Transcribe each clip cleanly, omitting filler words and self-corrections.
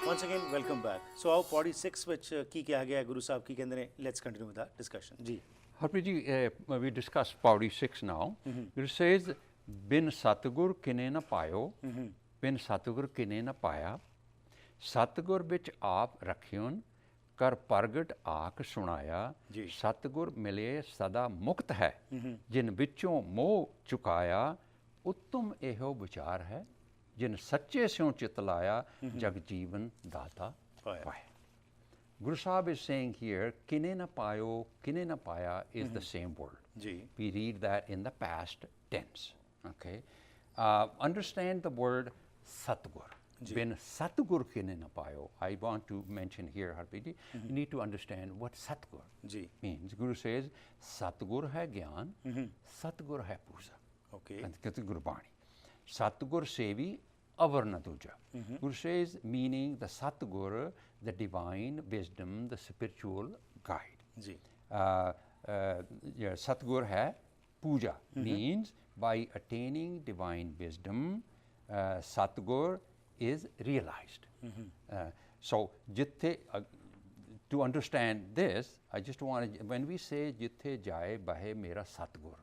Once again, welcome back. So our pੌੜੀ 6 ਵਿੱਚ ਕੀ ਕਿਹਾ ਗਿਆ ਗੁਰੂ ਸਾਹਿਬ ਕੀ ਕਹਿੰਦੇ ਨੇ? Let's continue with that discussion. ਜੀ Harpreet ji, we discussed Pauri 6 now. It says, Bin Satgur kine na payo, bin Satgur kine na paya, Satgur vich aap rakhiyon, कर प्रगट आख सुनाया, सतगुर मिले सदा मुक्त है, जिन विचों मोह चुकाया, उत्तम एहो विचार है, जिन सच्चे स्यों चित लाया, जग जीवन दाता पाए. Guru Sahib is saying here, kine na paya is the same word. We read that in the past tense. Okay, understand the word Satgur. Bin Satgur kine na payo. I want to mention here, Harpreet ji, you need to understand what Satgur means. Guru says, Satgur hai gyan, Satgur hai puja. Okay. Gurbani. Satgur sevi avar na duja. Guru says, meaning the Satgur, the divine wisdom, the spiritual guide. Satgur hai puja, means by attaining divine wisdom, Satgur is realized. So, to understand this, I just want to, when we say Jithe Jaye Bahe Mera Satgur,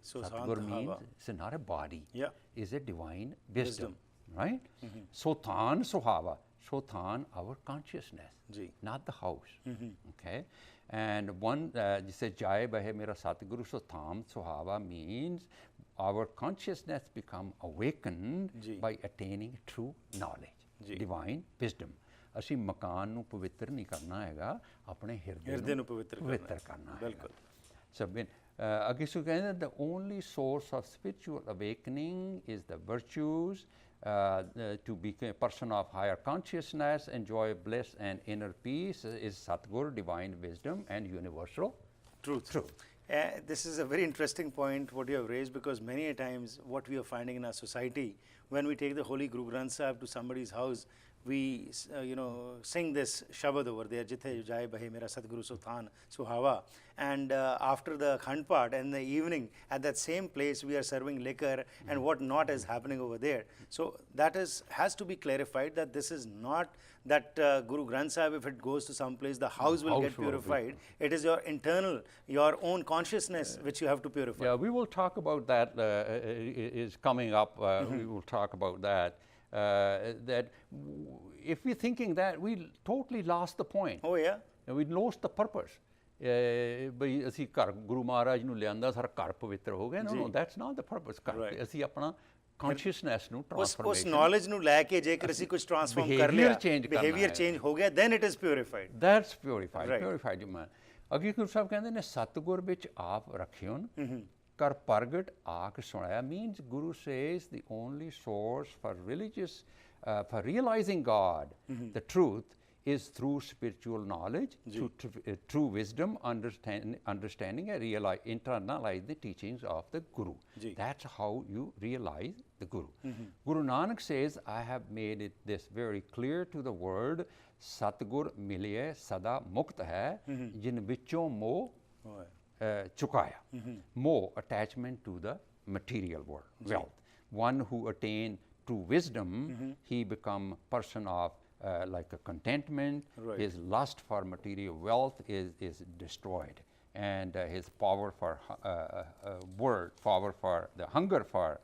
so Satgur means it's not a body, it's a divine wisdom, right? Sothan Sohava, Sothan our consciousness, not the house, okay? And one, you say Jaye Bahe Mera Satguru, Sotham Sohava means our consciousness become awakened by attaining true knowledge, divine wisdom. ਅਸੀਂ ਮਕਾਨ ਨੂੰ ਪਵਿੱਤਰ ਨਹੀਂ ਕਰਨਾ ਹੈਗਾ, ਆਪਣੇ ਹਿਰਦੇ ਨੂੰ ਪਵਿੱਤਰ ਕਰਨਾ ਹੈ. So ਅੱਗੇ ਸੋ ਕਹਿੰਦੇ the only source of spiritual awakening is the virtues, to become a person of higher consciousness, enjoy bliss and inner peace is Satgur, divine wisdom and universal truth. This is a very interesting point what you have raised, because many a times what we are finding in our society, when we take the Holy Guru Granth Sahib to somebody's house, we sing this Shabad over there, Jithe Jaye Bahe Mera Satguru Sothan Suhava, and after the Khand part in the evening at that same place we are serving liquor and what not is happening over there. So that has to be clarified that this is not that Guru Granth Sahib, if it goes to some place, the house will get purified. It is your internal, your own consciousness which you have to purify. Yeah, we will talk about that, is coming up, we will talk about that. That if we're thinking that, we totally lost the point. Oh yeah. And we lost the purpose. ਬਈ ਅਸੀਂ ਘਰ ਗੁਰੂ ਮਹਾਰਾਜ ਨੂੰ ਲਿਆਂਦਾ ਸਾਰਾ ਘਰ ਪਵਿੱਤਰ ਹੋ ਗਿਆ. No, that's not the purpose. ਅਸੀਂ ਆਪਣਾ consciousness ਨੂੰ transformation, ਉਸ knowledge ਨੂੰ ਲੈ ਕੇ ਜੇਕਰ ਅਸੀਂ ਕੁਝ transform ਕਰ ਲਿਆ, behavior change ਹੋ ਗਿਆ, then it is purified. That's purified, purified man. ਅੱਗੇ ਗੁਰੂ ਸਾਹਿਬ ਕਹਿੰਦੇ ਨੇ ਸਤਿਗੁਰ ਵਿੱਚ ਆਪ ਰੱਖਿਓਨ, ਕਰ ਪ੍ਰਗਟ ਆਖ ਸੁਣਾਇਆ, means Guru says the only source for religious, for realizing God, the truth, is through spiritual knowledge, through true wisdom, understanding and internalize the teachings of the Guru. That's how you realize the Guru. Guru Nanak says, I have made this very clear to the word, Satgur miliye sada mukt hai, jin vichon moh chukaya. Moh, attachment to the material world, wealth. One who attained true wisdom, he become person of like a contentment, his lust for material wealth is destroyed, and his power for power for the hunger for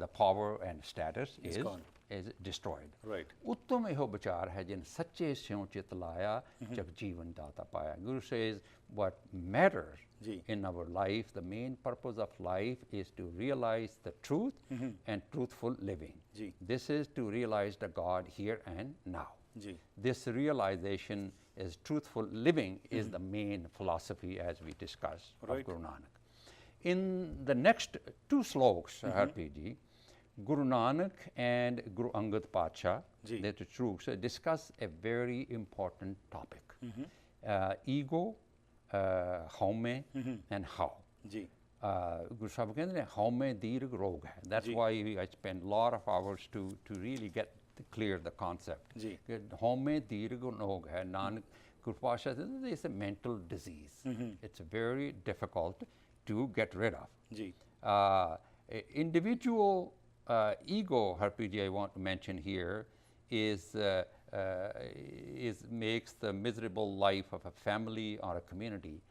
the power and status is destroyed. Uttam eho vichar hai jin sache syon chit laya, jag jeevan data paya. Guru says what matters in our life, the main purpose of life is to realize the truth and truthful living. This is to realize the God here and now. This realization is truthful living is the main philosophy as we discuss of Guru Nanak. In the next two slokas, Harpreet ji, Guru Nanak and Guru Angad Pacha, the two discuss a very important topic. Ego, haume and how. Guru Sahib ਕਹਿੰਦੇ ਨੇ haume dirg rog hai. That's why I spend a lot of hours to really get clear the concept. Haume dirg rog hai. Nanak Guru Pasha says it's a mental disease. It's very difficult to get rid of. Individual ego, Harpreet ji, I want to mention here, is makes the miserable life of a family or a community,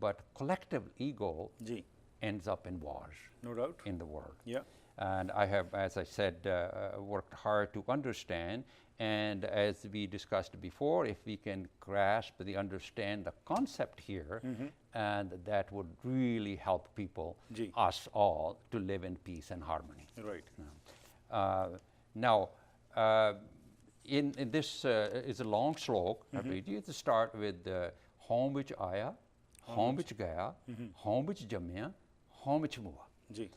but collective ego Ji. ends up in wars. No doubt. In the world. Yeah. And I have, as I said, worked hard to understand. And as we discussed before, if we can grasp understand the concept here, and that would really help people, Ji. us all, to live in peace and harmony. Right. Now, in this is a long slok. Harbiji, to start with home which aya, home which gaya, home which jamya, home which mua. Ji.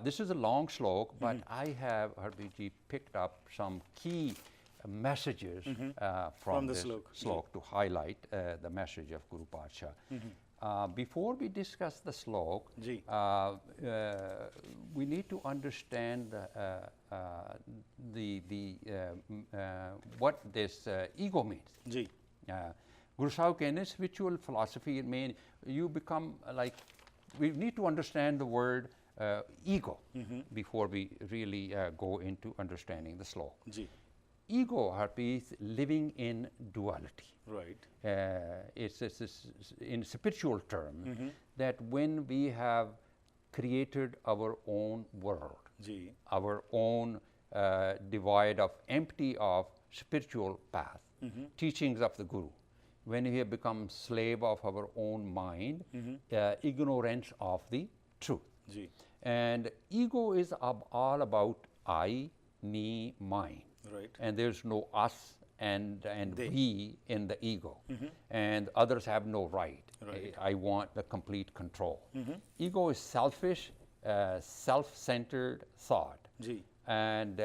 This is a long slok, but I have, Harbiji, picked up some key messages from the this slok. slok to highlight the message of Guru Padsha. Before we discuss the slok, Ji. We need to understand what this ego means. Ji. Guru Sahib in spiritual philosophy, it means you become like, we need to understand the word ego before we really go into understanding the slok. Ji. Ego, Harpi, is living in duality. Right. It's in spiritual term that when we have created our own world, Ji. our own divide of empty of spiritual path, teachings of the Guru, when we have become slave of our own mind, ignorance of the truth. Ji. And ego is all about I, me, mine. Right. And there's no us and They. we in the ego. And others have no right. Right. I want the complete control. Ego is selfish, self-centered thought. Ji. And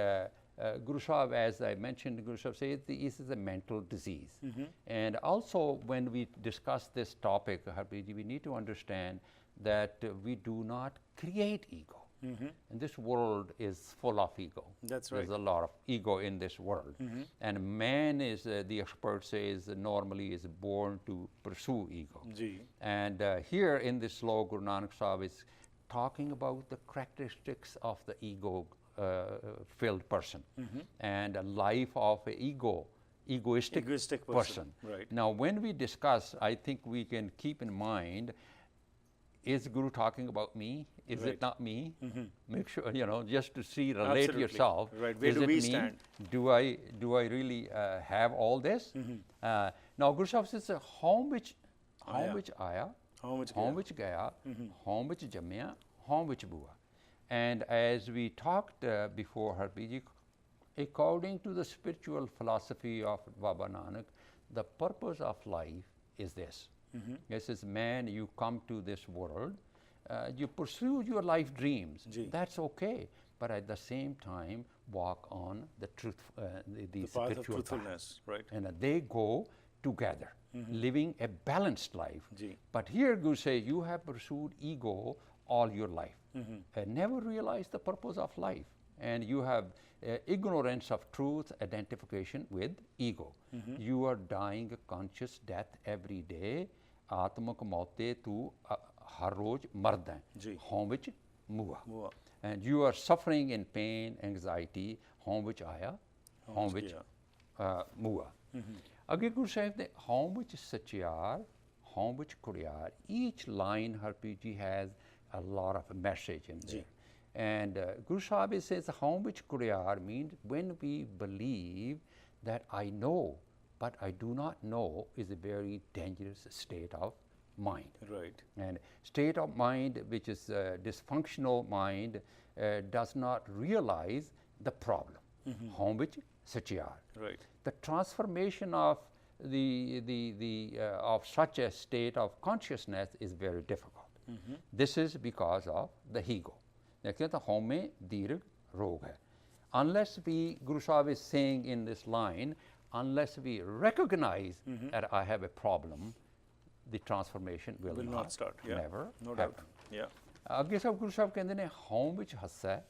Guru Sahib, as I mentioned, Guru Sahib says this is a mental disease. And also when we discuss this topic, Harbiji, we need to understand that we do not create ego. And this world is full of ego. That's right. There's a lot of ego in this world. And man is, the expert says, normally is born to pursue ego. Ji. And here in this law, Guru Nanak Sahib is talking about the characteristics of the ego filled person and a life of an egoistic person. Right. Now, when we discuss, I think we can keep in mind, is Guru talking about me? Is it not me? Make sure, just to see, relate Absolutely. yourself. Right. Where is do it we me? stand? Do I really have all this? Now, Guru Sahib says, home which aya, Home which home which gaya, home which jamya, home which bua. And as we talked before, Harbiji, according to the spiritual philosophy of Baba Nanak, the purpose of life is this. Yes, as man, you come to this world, you pursue your life dreams. Ji. That's okay. But at the same time, walk on the truth, the path of spiritual truthfulness. Right. And they go together, living a balanced life. Ji. But here Guru say, you have pursued ego all your life and never realized the purpose of life. And you have ignorance of truth, identification with ego. You are dying a conscious death every day. Atmak maute tu har roj marda Ji. home which mua. Mua. And you are suffering in pain, anxiety, home which aya, home which mua. Again, Guru Sahib, the home which satyar, home which kuryar, each line Harpiji has a lot of message in there. And Guru Sahib says, home which kuryar means when we believe that I know, but I do not know is a very dangerous state of mind. Right. And state of mind which is dysfunctional mind does not realize the problem. Home which satyar. Right. The transformation of of such a state of consciousness is very difficult. This is because of the ego. देखिए तो home में दीर्घ रोग है. Unless we, Guru Sahib is saying in this line, unless we recognize that I have a problem, the transformation will not start. Yeah. Never No doubt. happen. Yeah. ਅੱਗੇ ਸਭ ਗੁਰੂ ਸਾਹਿਬ ਕਹਿੰਦੇ ਨੇ home which ਹੱਸਾ ਹੈ,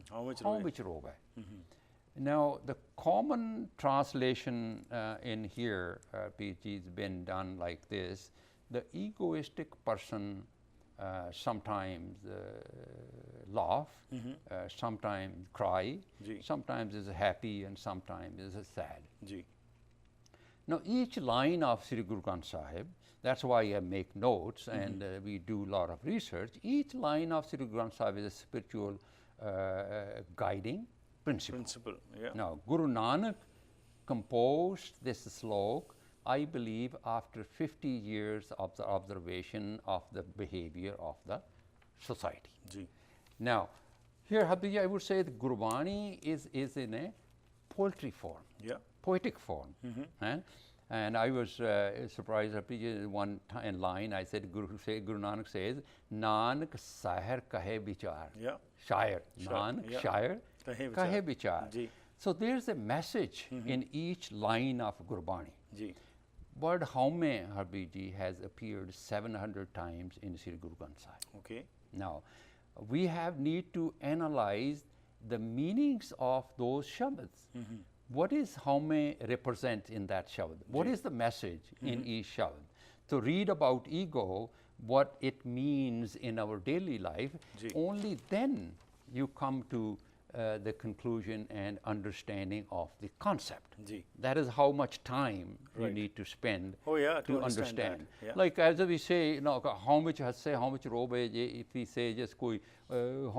How much? home which ਰੋਗ ਹੈ. Now, the common translation in here, PG, has been done like this. The egoistic person sometimes laugh, sometimes cry, Ji. sometimes is happy, and sometimes is sad. Ji. Now, each line of Sri Guru Granth Sahib, that's why I make notes and we do a lot of research. Each line of Sri Guru Granth Sahib is a spiritual guiding principle. Yeah. Now, Guru Nanak composed this slok, I believe, after 50 years of the observation of the behavior of the society. Ji. Now, here, Habibji, I would say the Gurbani is in a poetry form, Yeah. poetic form. And I was surprised, Habibji, one line I said, Guru Nanak says, Nanak Sahir Kahe Bichar. Yeah. Shair. Nanak yeah. Shair Kahe Kahe Bichar. Bichar. Ji. So there's a message in each line of Gurbani. Ji. Word Haume, Habibji, has appeared 700 times in Sri Guru Granth Sahib. Okay. Now, we need to analyze the meanings of those shabads. What is Haume represent in that shabad? What is the message in each shabad? To read about ego, what it means in our daily life, Ji. only then you come to the conclusion and understanding of the concept. Ji. That is how much time you Right. need to spend Oh, yeah, to to understand understand. that. Yeah. Like as we say, you know, how much hasse, how much robe, if we say just koi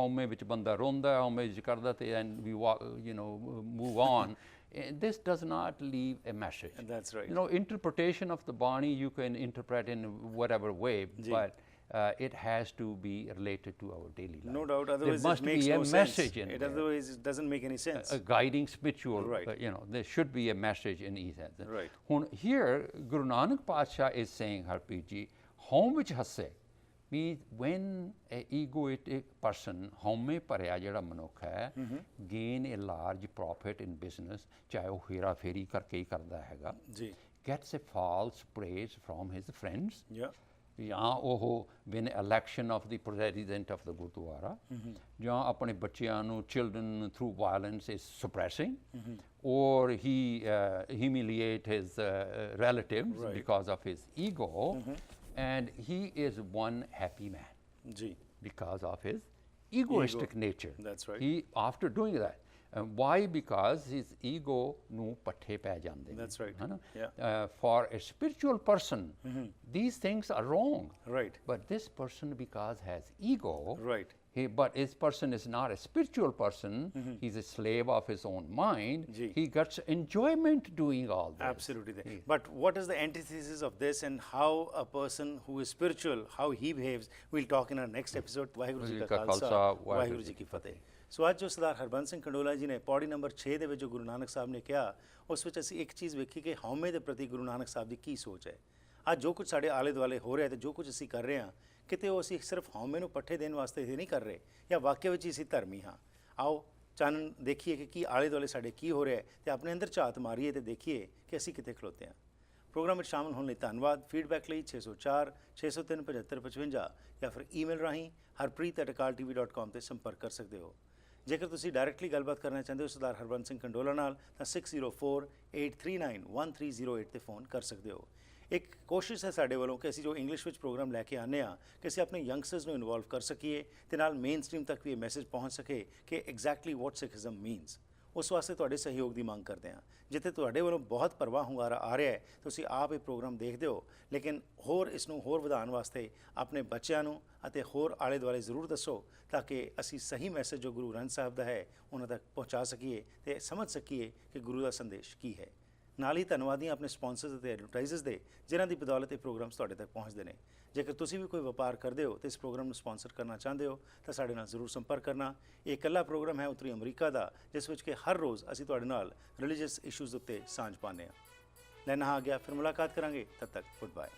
home vich banda ronda, home vich karda te, and we walk, you know, move on. This does not leave a message. And that's right. You know, interpretation of the Bani you can interpret in whatever way, Ji. but it has to be related to our daily life. No doubt. Otherwise, there must it makes be no a sense. message in It there. otherwise it doesn't make any sense. A guiding spiritual, Right. you know, there should be a message in each. Right. Here, Guru Nanak Pasha is saying, Harpreet ji, home which hasse means when an egoic person, home parya jehda manukh hai, gain a large profit in business, chahe wo hera feri karke hi karda haiga, Ji. gets a false praise from his friends. Yeah. ਜਾਂ ਉਹ win election of the president of the Gurdwara, ਜਾਂ ਆਪਣੇ ਬੱਚਿਆਂ ਨੂੰ children through violence is suppressing, or he humiliate his relatives Right. because of his ego, and he is one happy man Ji. because of his egoistic nature. That's right. He, after doing that, why? Because his ego nu pathe pe jande. That's right. है ना? Yeah. For a spiritual person, these things are wrong. Right. But this person, because has ego, Right. but this person is not a spiritual person, he's a slave of his own mind, Ji. he gets enjoyment doing all this. Absolutely. But what is the antithesis of this, and how a person who is spiritual, how he behaves, we'll talk in our next episode. Waheguru Ji ka Khalsa, Waheguru Ji ki Fateh. ਸੋ ਅੱਜ ਜੋ ਸਰਦਾਰ ਹਰਬੰਸ ਸਿੰਘ ਕੰਡੋਲਾ ਜੀ ਨੇ ਪੌੜੀ number 6 ਦੇ ਵਿੱਚ ਜੋ ਗੁਰੂ ਨਾਨਕ ਸਾਹਿਬ ਨੇ ਕਿਹਾ, ਉਸ ਵਿੱਚ ਅਸੀਂ ਇੱਕ ਚੀਜ਼ ਵੇਖੀ ਕਿ ਹਉਮੈ ਦੇ ਪ੍ਰਤੀ ਗੁਰੂ ਨਾਨਕ ਸਾਹਿਬ ਦੀ ਕੀ ਸੋਚ ਹੈ। ਅੱਜ ਜੋ ਕੁਝ ਸਾਡੇ ਆਲੇ ਦੁਆਲੇ ਹੋ ਰਿਹਾ ਤੇ ਜੋ ਕੁਝ ਅਸੀਂ ਕਰ ਰਹੇ ਹਾਂ, ਕਿਤੇ ਉਹ ਅਸੀਂ ਸਿਰਫ ਹਉਮੈ ਨੂੰ ਪੱਠੇ ਦੇਣ ਵਾਸਤੇ ਹੀ ਨਹੀਂ ਕਰ ਰਹੇ, ਜਾਂ ਵਾਕਿਆ ਵਿੱਚ ਹੀ ਅਸੀਂ ਧਰਮੀ ਹਾਂ। ਆਓ ਚਾਨਣ ਦੇਖੀਏ ਕਿ ਕੀ ਆਲੇ ਦੁਆਲੇ ਸਾਡੇ ਕੀ ਹੋ ਰਿਹਾ ਹੈ, ਤੇ ਆਪਣੇ ਅੰਦਰ ਝਾਤ ਮਾਰੀਏ ਤੇ ਦੇਖੀਏ ਕਿ ਅਸੀਂ ਕਿੱਥੇ ਖਲੋਤੇ ਹਾਂ। ਪ੍ਰੋਗਰਾਮ ਵਿੱਚ ਸ਼ਾਮਲ ਹੋਣ ਲਈ ਧੰਨਵਾਦ। ਫੀਡਬੈਕ ਲਈ 604 603 7555 ਜਾਂ ਫਿਰ ਈਮੇਲ ਰਾਹੀਂ harpreet@akaltv.com ਤੇ ਸੰਪਰਕ ਕਰ ਸਕਦੇ ਹੋ। ਜੇਕਰ ਤੁਸੀਂ ਡਾਇਰੈਕਟਲੀ ਗੱਲਬਾਤ ਕਰਨਾ ਚਾਹੁੰਦੇ ਹੋ ਸਰਦਾਰ ਹਰਬੰਸ ਸਿੰਘ ਕੰਡੋਲਾ ਨਾਲ, ਤਾਂ 6048391308 ਤੇ ਫੋਨ ਕਰ ਸਕਦੇ ਹੋ। ਇੱਕ ਕੋਸ਼ਿਸ਼ ਹੈ ਸਾਡੇ ਵੱਲੋਂ ਕਿ ਅਸੀਂ ਜੋ ਇੰਗਲਿਸ਼ ਵਿੱਚ ਪ੍ਰੋਗਰਾਮ ਲੈ ਕੇ ਆਉਂਦੇ ਹਾਂ, ਕਿ ਅਸੀਂ ਆਪਣੇ ਯੰਗਸਟਰਸ ਨੂੰ ਇਨਵੋਲਵ ਕਰ ਸਕੀਏ ਤੇ ਨਾਲ ਮੇਨ ਸਟ੍ਰੀਮ ਤੱਕ ਵੀ ਇਹ ਮੈਸੇਜ ਪਹੁੰਚ ਸਕੇ ਕਿ ਐਗਜ਼ੈਕਟਲੀ ਵਾਟ ਸਿੱਖਿਜ਼ਮ ਮੀਨਸ। ਉਸ ਵਾਸਤੇ ਤੁਹਾਡੇ ਸਹਿਯੋਗ ਦੀ ਮੰਗ ਕਰਦੇ ਹਾਂ। ਜਿੱਥੇ ਤੁਹਾਡੇ ਵੱਲੋਂ ਬਹੁਤ ਪਰਵਾਹ ਹੁੰਗਾਰਾ ਆ ਰਿਹਾ ਹੈ, ਤੁਸੀਂ ਆਪ ਇਹ ਪ੍ਰੋਗਰਾਮ ਦੇਖਦੇ ਹੋ, ਲੇਕਿਨ ਹੋਰ ਇਸ ਨੂੰ ਹੋਰ ਵਧਾਉਣ ਵਾਸਤੇ ਆਪਣੇ ਬੱਚਿਆਂ ਨੂੰ ਅਤੇ ਹੋਰ ਆਲੇ ਦੁਆਲੇ ਜ਼ਰੂਰ ਦੱਸੋ, ਤਾਂ ਕਿ ਅਸੀਂ ਸਹੀ ਮੈਸੇਜ ਜੋ ਗੁਰੂ ਗ੍ਰੰਥ ਸਾਹਿਬ ਦਾ ਹੈ ਉਹਨਾਂ ਤੱਕ ਪਹੁੰਚਾ ਸਕੀਏ ਤੇ ਸਮਝ ਸਕੀਏ ਕਿ ਗੁਰੂ ਦਾ ਸੰਦੇਸ਼ ਕੀ ਹੈ। ਨਾਲ ਹੀ ਧੰਨਵਾਦੀ ਆਪਣੇ ਸਪਾਂਸਰਸ ਅਤੇ ਐਡਵਰਟਾਈਜ਼ਰਸ ਦੇ, ਜਿਨ੍ਹਾਂ ਦੀ ਬਦੌਲਤ ਇਹ ਪ੍ਰੋਗਰਾਮਸ ਤੁਹਾਡੇ ਤੱਕ ਪਹੁੰਚਦੇ ਨੇ। ਜੇਕਰ ਤੁਸੀਂ ਵੀ ਕੋਈ ਵਪਾਰ ਕਰਦੇ ਹੋ ਤੇ ਇਸ ਪ੍ਰੋਗਰਾਮ ਨੂੰ ਸਪਾਂਸਰ ਕਰਨਾ ਚਾਹੁੰਦੇ ਹੋ, ਤਾਂ ਸਾਡੇ ਨਾਲ ਜ਼ਰੂਰ ਸੰਪਰਕ ਕਰਨਾ। ਇਹ ਇਕੱਲਾ ਪ੍ਰੋਗਰਾਮ ਹੈ ਉੱਤਰੀ ਅਮਰੀਕਾ ਦਾ, ਜਿਸ ਵਿੱਚ ਕਿ ਹਰ ਰੋਜ਼ ਅਸੀਂ ਤੁਹਾਡੇ ਨਾਲ ਰਿਲੀਜੀਅਸ ਇਸ਼ੂਜ਼ ਉੱਤੇ ਸਾਂਝ ਪਾਉਂਦੇ ਹਾਂ। ਲੈਣਾ ਆ ਗਿਆ, ਫਿਰ ਮੁਲਾਕਾਤ ਕਰਾਂਗੇ। ਤਦ ਤੱਕ ਗੁੱਡ ਬਾਏ।